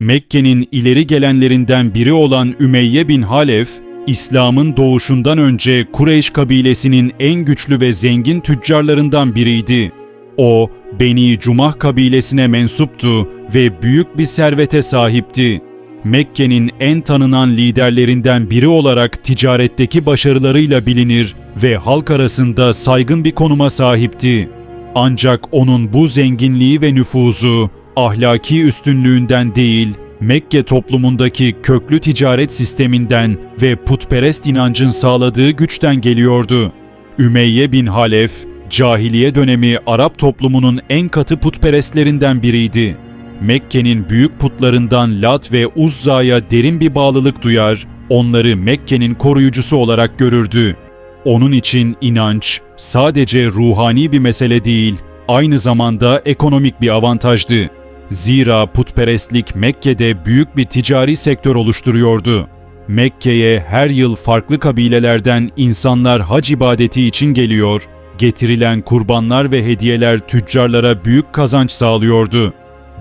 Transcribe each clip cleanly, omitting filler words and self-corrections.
Mekke'nin ileri gelenlerinden biri olan Ümeyye bin Halef, İslam'ın doğuşundan önce Kureyş kabilesinin en güçlü ve zengin tüccarlarından biriydi. O, Beni Cumah kabilesine mensuptu ve büyük bir servete sahipti. Mekke'nin en tanınan liderlerinden biri olarak ticaretteki başarılarıyla bilinir ve halk arasında saygın bir konuma sahipti. Ancak onun bu zenginliği ve nüfuzu, ahlaki üstünlüğünden değil, Mekke toplumundaki köklü ticaret sisteminden ve putperest inancın sağladığı güçten geliyordu. Ümeyye bin Halef, cahiliye dönemi Arap toplumunun en katı putperestlerinden biriydi. Mekke'nin büyük putlarından Lat ve Uzza'ya derin bir bağlılık duyar, onları Mekke'nin koruyucusu olarak görürdü. Onun için inanç sadece ruhani bir mesele değil, aynı zamanda ekonomik bir avantajdı. Zira putperestlik Mekke'de büyük bir ticari sektör oluşturuyordu. Mekke'ye her yıl farklı kabilelerden insanlar hac ibadeti için geliyor, getirilen kurbanlar ve hediyeler tüccarlara büyük kazanç sağlıyordu.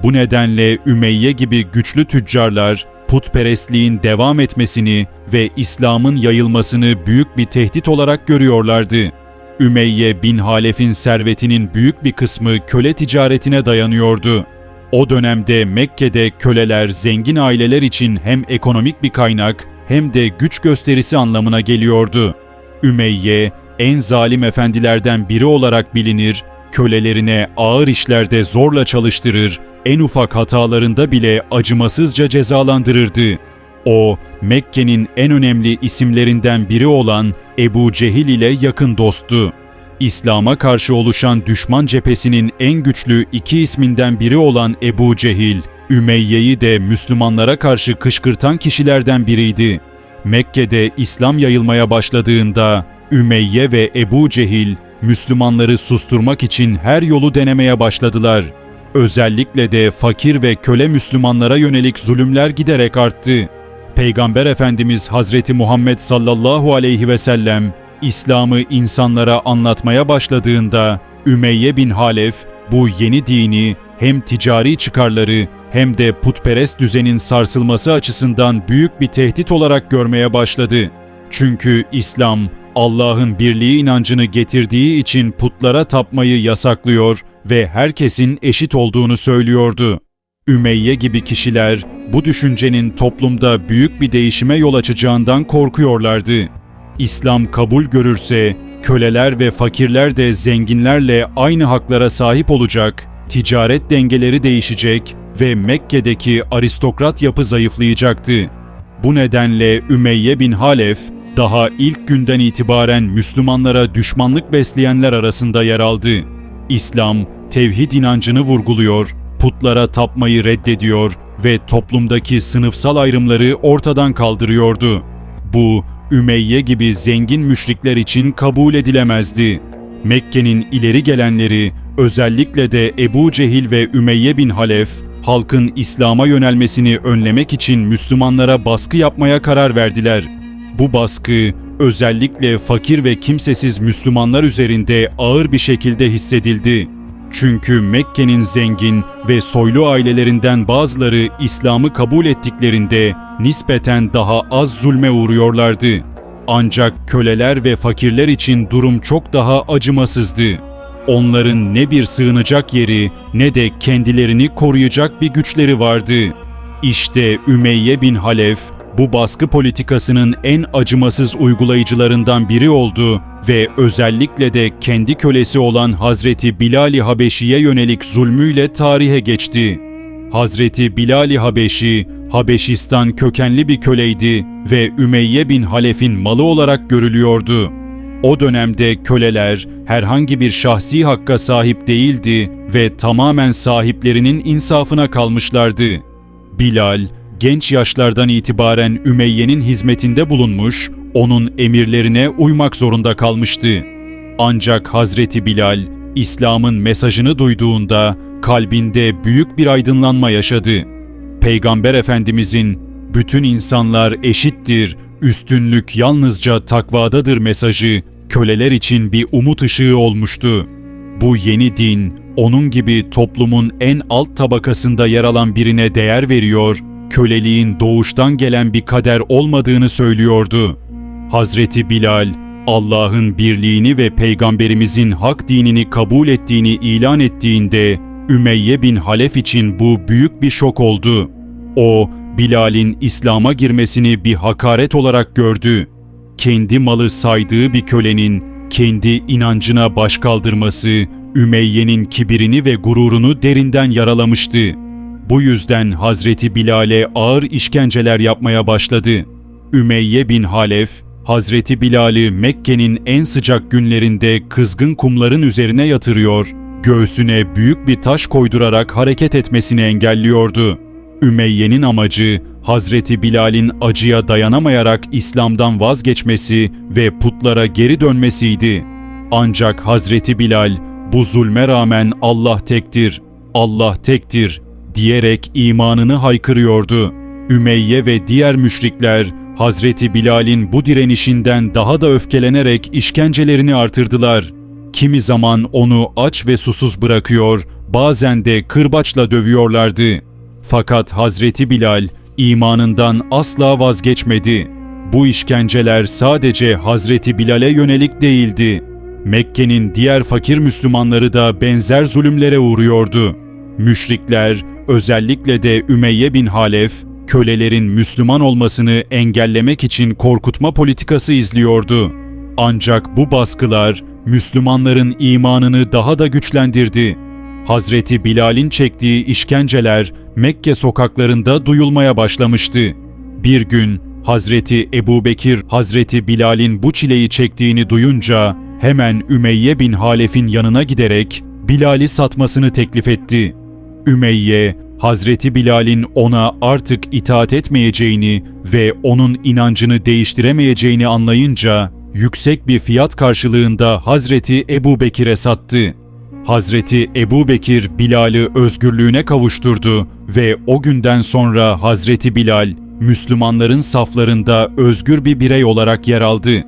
Bu nedenle Ümeyye gibi güçlü tüccarlar, putperestliğin devam etmesini ve İslam'ın yayılmasını büyük bir tehdit olarak görüyorlardı. Ümeyye bin Halef'in servetinin büyük bir kısmı köle ticaretine dayanıyordu. O dönemde Mekke'de köleler zengin aileler için hem ekonomik bir kaynak hem de güç gösterisi anlamına geliyordu. Ümeyye, en zalim efendilerden biri olarak bilinir, kölelerine ağır işlerde zorla çalıştırır, en ufak hatalarında bile acımasızca cezalandırırdı. O, Mekke'nin en önemli isimlerinden biri olan Ebu Cehil ile yakın dosttu. İslam'a karşı oluşan düşman cephesinin en güçlü iki isminden biri olan Ebu Cehil, Ümeyye'yi de Müslümanlara karşı kışkırtan kişilerden biriydi. Mekke'de İslam yayılmaya başladığında Ümeyye ve Ebu Cehil, Müslümanları susturmak için her yolu denemeye başladılar. Özellikle de fakir ve köle Müslümanlara yönelik zulümler giderek arttı. Peygamber Efendimiz Hazreti Muhammed sallallahu aleyhi ve sellem, İslam'ı insanlara anlatmaya başladığında Ümeyye bin Halef bu yeni dini hem ticari çıkarları hem de putperest düzenin sarsılması açısından büyük bir tehdit olarak görmeye başladı. Çünkü İslam, Allah'ın birliği inancını getirdiği için putlara tapmayı yasaklıyor ve herkesin eşit olduğunu söylüyordu. Ümeyye gibi kişiler bu düşüncenin toplumda büyük bir değişime yol açacağından korkuyorlardı. İslam kabul görürse köleler ve fakirler de zenginlerle aynı haklara sahip olacak, ticaret dengeleri değişecek ve Mekke'deki aristokrat yapı zayıflayacaktı. Bu nedenle Ümeyye bin Halef, daha ilk günden itibaren Müslümanlara düşmanlık besleyenler arasında yer aldı. İslam, tevhid inancını vurguluyor, putlara tapmayı reddediyor ve toplumdaki sınıfsal ayrımları ortadan kaldırıyordu. Bu, Ümeyye gibi zengin müşrikler için kabul edilemezdi. Mekke'nin ileri gelenleri, özellikle de Ebu Cehil ve Ümeyye bin Halef, halkın İslam'a yönelmesini önlemek için Müslümanlara baskı yapmaya karar verdiler. Bu baskı, özellikle fakir ve kimsesiz Müslümanlar üzerinde ağır bir şekilde hissedildi. Çünkü Mekke'nin zengin ve soylu ailelerinden bazıları İslam'ı kabul ettiklerinde nispeten daha az zulme uğruyorlardı. Ancak köleler ve fakirler için durum çok daha acımasızdı. Onların ne bir sığınacak yeri ne de kendilerini koruyacak bir güçleri vardı. İşte Ümeyye bin Halef, bu baskı politikasının en acımasız uygulayıcılarından biri oldu ve özellikle de kendi kölesi olan Hazreti Bilal-i Habeşi'ye yönelik zulmüyle tarihe geçti. Hazreti Bilal-i Habeşi, Habeşistan kökenli bir köleydi ve Ümeyye bin Halef'in malı olarak görülüyordu. O dönemde köleler herhangi bir şahsi hakka sahip değildi ve tamamen sahiplerinin insafına kalmışlardı. Bilal, genç yaşlardan itibaren Ümeyye'nin hizmetinde bulunmuş, onun emirlerine uymak zorunda kalmıştı. Ancak Hazreti Bilal, İslam'ın mesajını duyduğunda kalbinde büyük bir aydınlanma yaşadı. Peygamber Efendimizin "Bütün insanlar eşittir, üstünlük yalnızca takvadadır" mesajı köleler için bir umut ışığı olmuştu. Bu yeni din, onun gibi toplumun en alt tabakasında yer alan birine değer veriyor, köleliğin doğuştan gelen bir kader olmadığını söylüyordu. Hazreti Bilal, Allah'ın birliğini ve Peygamberimizin hak dinini kabul ettiğini ilan ettiğinde, Ümeyye bin Halef için bu büyük bir şok oldu. O, Bilal'in İslam'a girmesini bir hakaret olarak gördü. Kendi malı saydığı bir kölenin kendi inancına baş kaldırması, Ümeyye'nin kibirini ve gururunu derinden yaralamıştı. Bu yüzden Hazreti Bilal'e ağır işkenceler yapmaya başladı. Ümeyye bin Halef, Hazreti Bilal'i Mekke'nin en sıcak günlerinde kızgın kumların üzerine yatırıyor, göğsüne büyük bir taş koydurarak hareket etmesini engelliyordu. Ümeyye'nin amacı, Hazreti Bilal'in acıya dayanamayarak İslam'dan vazgeçmesi ve putlara geri dönmesiydi. Ancak Hazreti Bilal, bu zulme rağmen Allah tektir, Allah tektir diyerek imanını haykırıyordu. Ümeyye ve diğer müşrikler, Hazreti Bilal'in bu direnişinden daha da öfkelenerek işkencelerini artırdılar. Kimi zaman onu aç ve susuz bırakıyor, bazen de kırbaçla dövüyorlardı. Fakat Hazreti Bilal imanından asla vazgeçmedi. Bu işkenceler sadece Hazreti Bilal'e yönelik değildi. Mekke'nin diğer fakir Müslümanları da benzer zulümlere uğruyordu. Müşrikler, özellikle de Ümeyye bin Halef, kölelerin Müslüman olmasını engellemek için korkutma politikası izliyordu. Ancak bu baskılar Müslümanların imanını daha da güçlendirdi. Hazreti Bilal'in çektiği işkenceler Mekke sokaklarında duyulmaya başlamıştı. Bir gün Hazreti Ebubekir, Hazreti Bilal'in bu çileyi çektiğini duyunca hemen Ümeyye bin Halef'in yanına giderek Bilal'i satmasını teklif etti. Ümeyye, Hazreti Bilal'in ona artık itaat etmeyeceğini ve onun inancını değiştiremeyeceğini anlayınca yüksek bir fiyat karşılığında Hazreti Ebubekir'e sattı. Hazreti Ebubekir Bilal'i özgürlüğüne kavuşturdu ve o günden sonra Hazreti Bilal, Müslümanların saflarında özgür bir birey olarak yer aldı.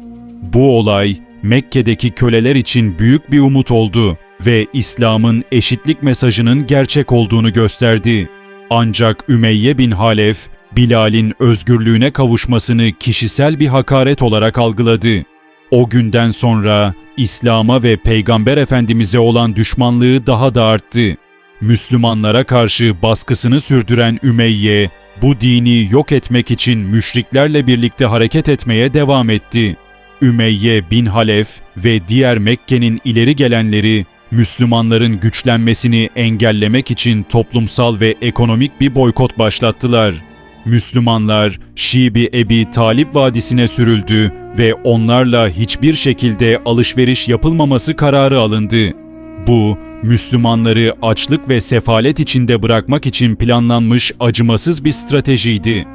Bu olay, Mekke'deki köleler için büyük bir umut oldu ve İslam'ın eşitlik mesajının gerçek olduğunu gösterdi. Ancak Ümeyye bin Halef, Bilal'in özgürlüğüne kavuşmasını kişisel bir hakaret olarak algıladı. O günden sonra İslam'a ve Peygamber Efendimiz'e olan düşmanlığı daha da arttı. Müslümanlara karşı baskısını sürdüren Ümeyye, bu dini yok etmek için müşriklerle birlikte hareket etmeye devam etti. Ümeyye bin Halef ve diğer Mekke'nin ileri gelenleri, Müslümanların güçlenmesini engellemek için toplumsal ve ekonomik bir boykot başlattılar. Müslümanlar Şibi Ebi Talib Vadisi'ne sürüldü ve onlarla hiçbir şekilde alışveriş yapılmaması kararı alındı. Bu, Müslümanları açlık ve sefalet içinde bırakmak için planlanmış acımasız bir stratejiydi.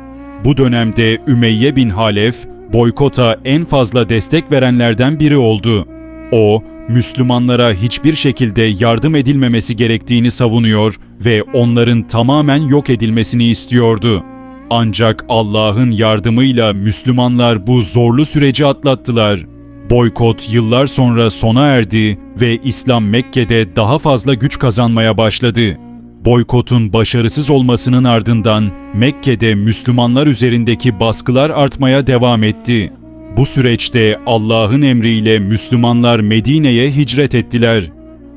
Bu dönemde Ümeyye bin Halef, boykota en fazla destek verenlerden biri oldu. O, Müslümanlara hiçbir şekilde yardım edilmemesi gerektiğini savunuyor ve onların tamamen yok edilmesini istiyordu. Ancak Allah'ın yardımıyla Müslümanlar bu zorlu süreci atlattılar. Boykot yıllar sonra sona erdi ve İslam Mekke'de daha fazla güç kazanmaya başladı. Boykotun başarısız olmasının ardından Mekke'de Müslümanlar üzerindeki baskılar artmaya devam etti. Bu süreçte Allah'ın emriyle Müslümanlar Medine'ye hicret ettiler.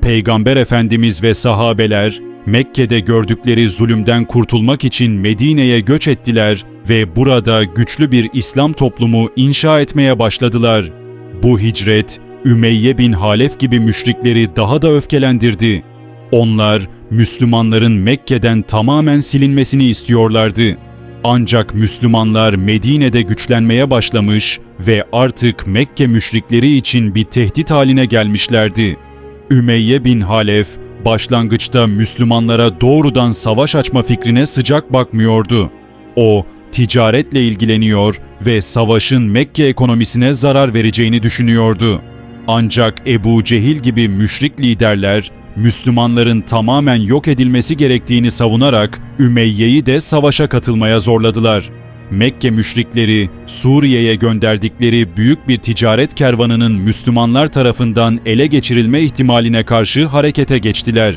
Peygamber Efendimiz ve sahabeler Mekke'de gördükleri zulümden kurtulmak için Medine'ye göç ettiler ve burada güçlü bir İslam toplumu inşa etmeye başladılar. Bu hicret, Ümeyye bin Halef gibi müşrikleri daha da öfkelendirdi. Onlar, Müslümanların Mekke'den tamamen silinmesini istiyorlardı. Ancak Müslümanlar Medine'de güçlenmeye başlamış ve artık Mekke müşrikleri için bir tehdit haline gelmişlerdi. Ümeyye bin Halef, başlangıçta Müslümanlara doğrudan savaş açma fikrine sıcak bakmıyordu. O, ticaretle ilgileniyor ve savaşın Mekke ekonomisine zarar vereceğini düşünüyordu. Ancak Ebu Cehil gibi müşrik liderler, Müslümanların tamamen yok edilmesi gerektiğini savunarak Ümeyye'yi de savaşa katılmaya zorladılar. Mekke müşrikleri Suriye'ye gönderdikleri büyük bir ticaret kervanının Müslümanlar tarafından ele geçirilme ihtimaline karşı harekete geçtiler.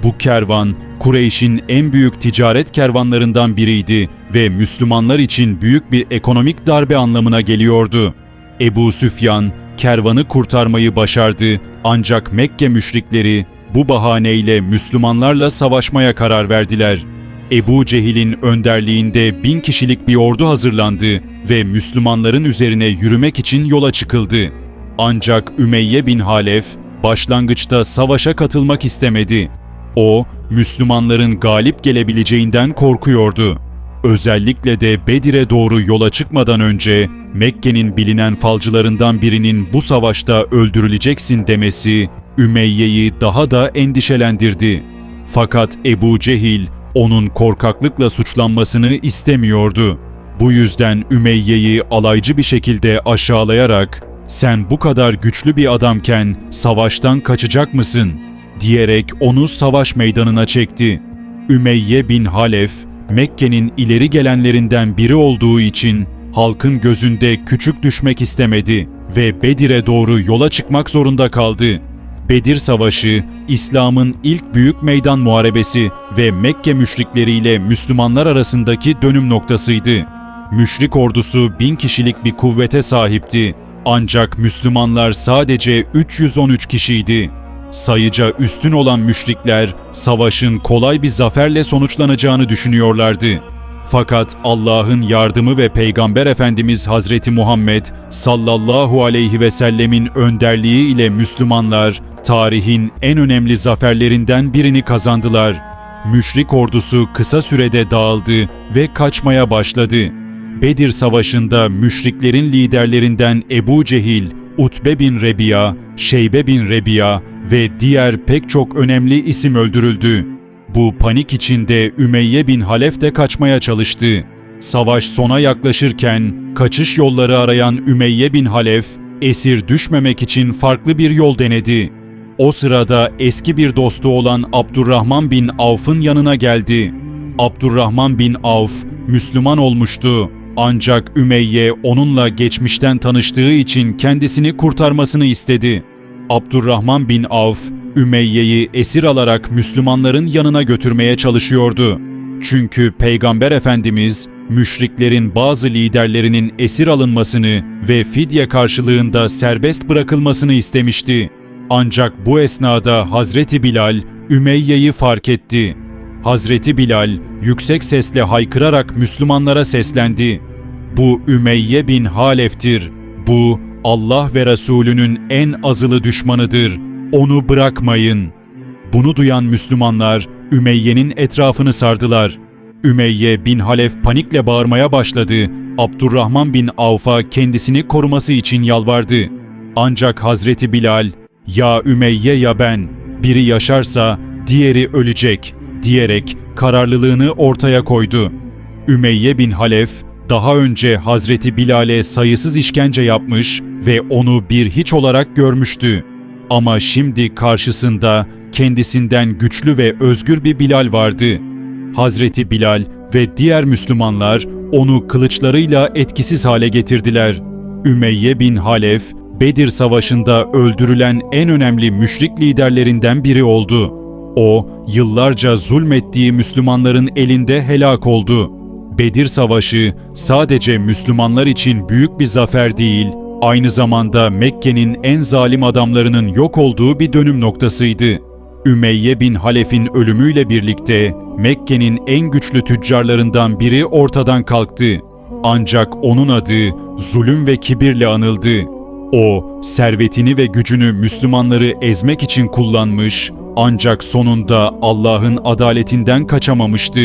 Bu kervan Kureyş'in en büyük ticaret kervanlarından biriydi ve Müslümanlar için büyük bir ekonomik darbe anlamına geliyordu. Ebu Süfyan kervanı kurtarmayı başardı ancak Mekke müşrikleri bu bahaneyle Müslümanlarla savaşmaya karar verdiler. Ebu Cehil'in önderliğinde 1000 kişilik bir ordu hazırlandı ve Müslümanların üzerine yürümek için yola çıkıldı. Ancak Ümeyye bin Halef başlangıçta savaşa katılmak istemedi. O, Müslümanların galip gelebileceğinden korkuyordu. Özellikle de Bedir'e doğru yola çıkmadan önce Mekke'nin bilinen falcılarından birinin bu savaşta öldürüleceksin demesi Ümeyye'yi daha da endişelendirdi. Fakat Ebu Cehil onun korkaklıkla suçlanmasını istemiyordu. Bu yüzden Ümeyye'yi alaycı bir şekilde aşağılayarak "Sen bu kadar güçlü bir adamken savaştan kaçacak mısın?" diyerek onu savaş meydanına çekti. Ümeyye bin Halef, Mekke'nin ileri gelenlerinden biri olduğu için halkın gözünde küçük düşmek istemedi ve Bedir'e doğru yola çıkmak zorunda kaldı. Bedir Savaşı, İslam'ın ilk büyük meydan muharebesi ve Mekke müşrikleriyle Müslümanlar arasındaki dönüm noktasıydı. Müşrik ordusu 1000 kişilik bir kuvvete sahipti. Ancak Müslümanlar sadece 313 kişiydi. Sayıca üstün olan müşrikler, savaşın kolay bir zaferle sonuçlanacağını düşünüyorlardı. Fakat Allah'ın yardımı ve Peygamber Efendimiz Hazreti Muhammed sallallahu aleyhi ve sellemin önderliği ile Müslümanlar, tarihin en önemli zaferlerinden birini kazandılar. Müşrik ordusu kısa sürede dağıldı ve kaçmaya başladı. Bedir Savaşı'nda müşriklerin liderlerinden Ebu Cehil, Utbe bin Rebiya, Şeybe bin Rebiya ve diğer pek çok önemli isim öldürüldü. Bu panik içinde Ümeyye bin Halef de kaçmaya çalıştı. Savaş sona yaklaşırken kaçış yolları arayan Ümeyye bin Halef, esir düşmemek için farklı bir yol denedi. O sırada eski bir dostu olan Abdurrahman bin Avf'ın yanına geldi. Abdurrahman bin Avf Müslüman olmuştu. Ancak Ümeyye onunla geçmişten tanıştığı için kendisini kurtarmasını istedi. Abdurrahman bin Avf, Ümeyye'yi esir alarak Müslümanların yanına götürmeye çalışıyordu. Çünkü Peygamber Efendimiz, müşriklerin bazı liderlerinin esir alınmasını ve fidye karşılığında serbest bırakılmasını istemişti. Ancak bu esnada Hazreti Bilal, Ümeyye'yi fark etti. Hazreti Bilal, yüksek sesle haykırarak Müslümanlara seslendi. "Bu Ümeyye bin Halef'tir. Bu, Allah ve Resulünün en azılı düşmanıdır. Onu bırakmayın." Bunu duyan Müslümanlar Ümeyye'nin etrafını sardılar. Ümeyye bin Halef panikle bağırmaya başladı. Abdurrahman bin Avf'a kendisini koruması için yalvardı. Ancak Hazreti Bilal, "Ya Ümeyye ya ben, biri yaşarsa diğeri ölecek," diyerek kararlılığını ortaya koydu. Ümeyye bin Halef, daha önce Hazreti Bilal'e sayısız işkence yapmış ve onu bir hiç olarak görmüştü. Ama şimdi karşısında kendisinden güçlü ve özgür bir Bilal vardı. Hazreti Bilal ve diğer Müslümanlar onu kılıçlarıyla etkisiz hale getirdiler. Ümeyye bin Halef, Bedir Savaşı'nda öldürülen en önemli müşrik liderlerinden biri oldu. O, yıllarca zulmettiği Müslümanların elinde helak oldu. Bedir Savaşı sadece Müslümanlar için büyük bir zafer değil, aynı zamanda Mekke'nin en zalim adamlarının yok olduğu bir dönüm noktasıydı. Ümeyye bin Halef'in ölümüyle birlikte Mekke'nin en güçlü tüccarlarından biri ortadan kalktı. Ancak onun adı zulüm ve kibirle anıldı. O, servetini ve gücünü Müslümanları ezmek için kullanmış, ancak sonunda Allah'ın adaletinden kaçamamıştı.